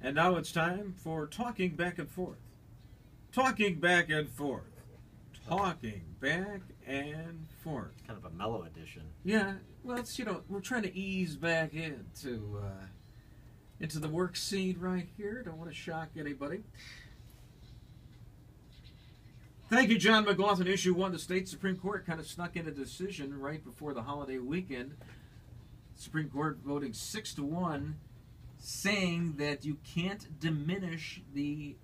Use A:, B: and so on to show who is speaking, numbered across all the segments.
A: And now it's time for Talking Back and Forth. Talking Back and Forth. Talking Back and Forth.
B: Kind of a mellow edition.
A: Yeah, well, it's, we're trying to ease back into the work scene right here. Don't want to shock anybody. Thank you, John McLaughlin. Issue 1, the state Supreme Court kind of snuck in a decision right before the holiday weekend. Supreme Court voting 6-1, saying that you can't diminish the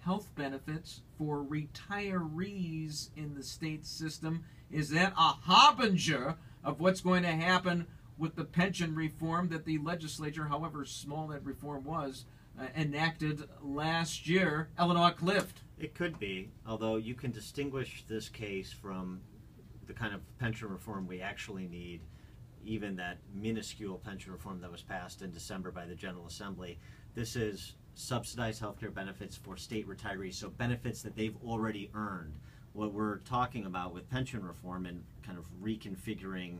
A: health benefits for retirees in the state system. Is that a harbinger of what's going to happen with the pension reform that the legislature, however small that reform was, enacted last year? Eleanor Clift.
B: It could be, although you can distinguish this case from the kind of pension reform we actually need, even that minuscule pension reform that was passed in December by the General Assembly. This is subsidized health care benefits for state retirees, so benefits that they've already earned. What we're talking about with pension reform and kind of reconfiguring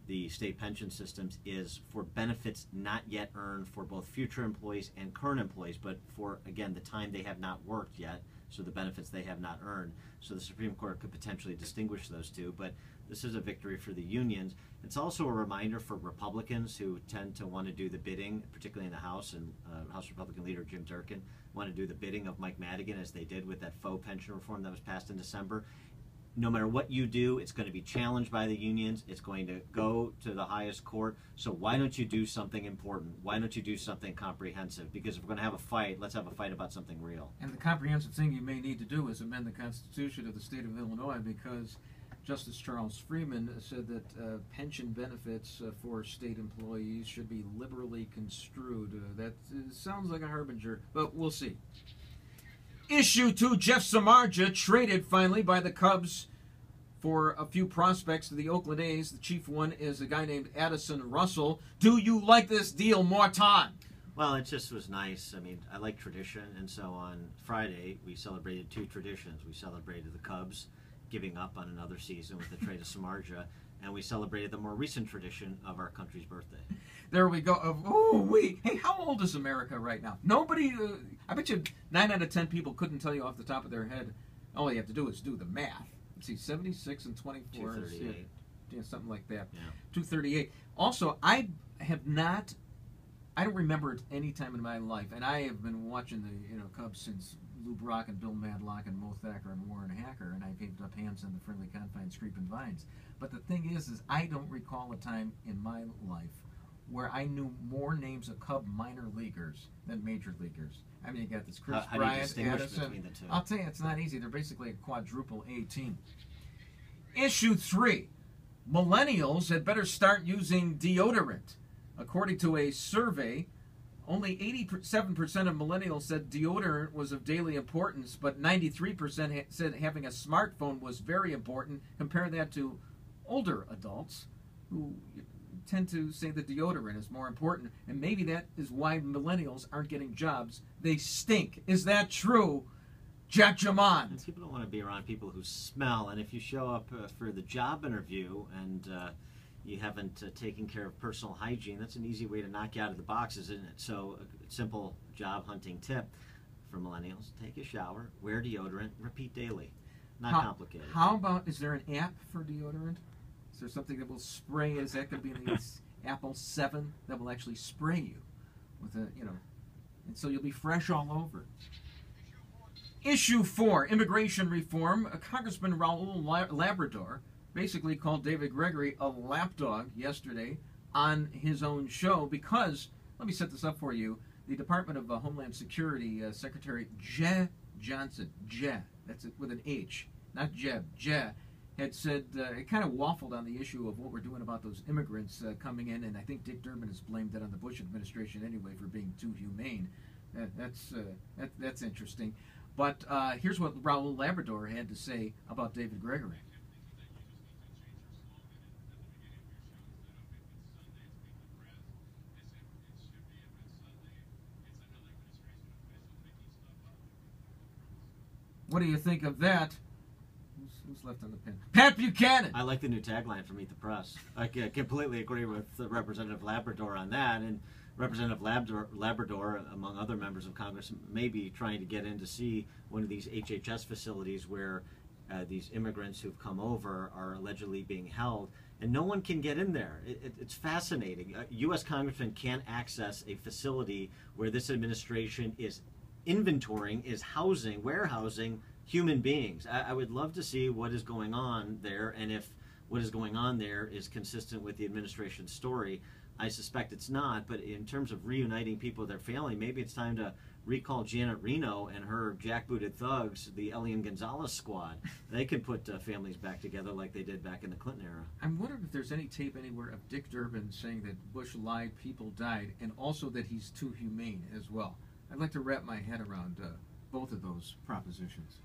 B: the state pension systems is for benefits not yet earned for both future employees and current employees, but for, again, the time they have not worked yet, so the benefits they have not earned. So the Supreme Court could potentially distinguish those two, but this is a victory for the unions. It's also a reminder for Republicans who tend to want to do the bidding, particularly in the House, and House Republican leader Jim Durkin want to do the bidding of Mike Madigan, as they did with that faux pension reform that was passed in December. No matter what you do, it's going to be challenged by the unions. It's going to go to the highest court. So why don't you do something important? Why don't you do something comprehensive? Because if we're going to have a fight, let's have a fight about something real.
A: And the comprehensive thing you may need to do is amend the Constitution of the state of Illinois, because Justice Charles Freeman said that pension benefits for state employees should be liberally construed. That sounds like a harbinger, but we'll see. Issue 2, Jeff Samardzija traded finally by the Cubs for a few prospects to the Oakland A's. The chief one is a guy named Addison Russell. Do you like this deal more time?
B: Well, it just was nice. I mean, I like tradition, and so on Friday we celebrated two traditions. We celebrated the Cubs giving up on another season with the trade of Samardzija, and we celebrated the more recent tradition of our country's birthday.
A: There we go. Hey, how old is America right now? Nobody, I bet you 9 out of 10 people couldn't tell you off the top of their head. All you have to do is do the math. Let's see, 76 and 24.
B: 238.
A: Yeah, something like that.
B: Yeah.
A: 238. Also, I don't remember it any time in my life, and I have been watching the Cubs since Lou Brock and Bill Madlock and Mo Thacker and Warren Hacker, and I gave up hands on the friendly confines, creeping vines. But the thing is I don't recall a time in my life where I knew more names of Cub minor leaguers than major leaguers. I mean, you got this Chris Bryant, Addison.
B: Between the two?
A: I'll tell you, it's not easy. They're basically a quadruple A team. Issue 3, millennials had better start using deodorant. According to a survey, only 87% of millennials said deodorant was of daily importance, but 93% said having a smartphone was very important. Compare that to older adults who tend to say that deodorant is more important, and maybe that is why millennials aren't getting jobs. They stink. Is that true, Jack Jamon?
B: People don't want to be around people who smell, and if you show up for the job interview and you haven't taken care of personal hygiene, that's an easy way to knock you out of the box, isn't it? So a simple job hunting tip for millennials: take a shower, wear deodorant, repeat daily. Not complicated.
A: How about, is there an app for deodorant? Is there something that will spray? Is that going to be in the Apple 7 that will actually spray you with and so you'll be fresh all over? Issue 4, immigration reform. Congressman Raul Labrador basically called David Gregory a lapdog yesterday on his own show because, let me set this up for you, the Department of Homeland Security Secretary Jeh Johnson, Jeh, that's it with an H, not Jeb, Jeh, had said, it kind of waffled on the issue of what we're doing about those immigrants coming in, and I think Dick Durbin has blamed that on the Bush administration anyway for being too humane. That's interesting. But here's what Raul Labrador had to say about David Gregory. What do you think of that? Who's left on the pen? Pat Buchanan!
B: I like the new tagline from Meet the Press. I completely agree with Representative Labrador on that. And Representative Labrador, among other members of Congress, may be trying to get in to see one of these HHS facilities where these immigrants who've come over are allegedly being held, and no one can get in there. It's fascinating. U.S. congressmen can't access a facility where this administration is inventorying, is warehousing human beings. I would love to see what is going on there, and if what is going on there is consistent with the administration's story. I suspect it's not, but in terms of reuniting people with their family, maybe it's time to recall Janet Reno and her jackbooted thugs, the Elian Gonzalez squad. They could put families back together like they did back in the Clinton era.
A: I'm wondering if there's any tape anywhere of Dick Durbin saying that Bush lied, people died, and also that he's too humane as well. I'd like to wrap my head around both of those propositions.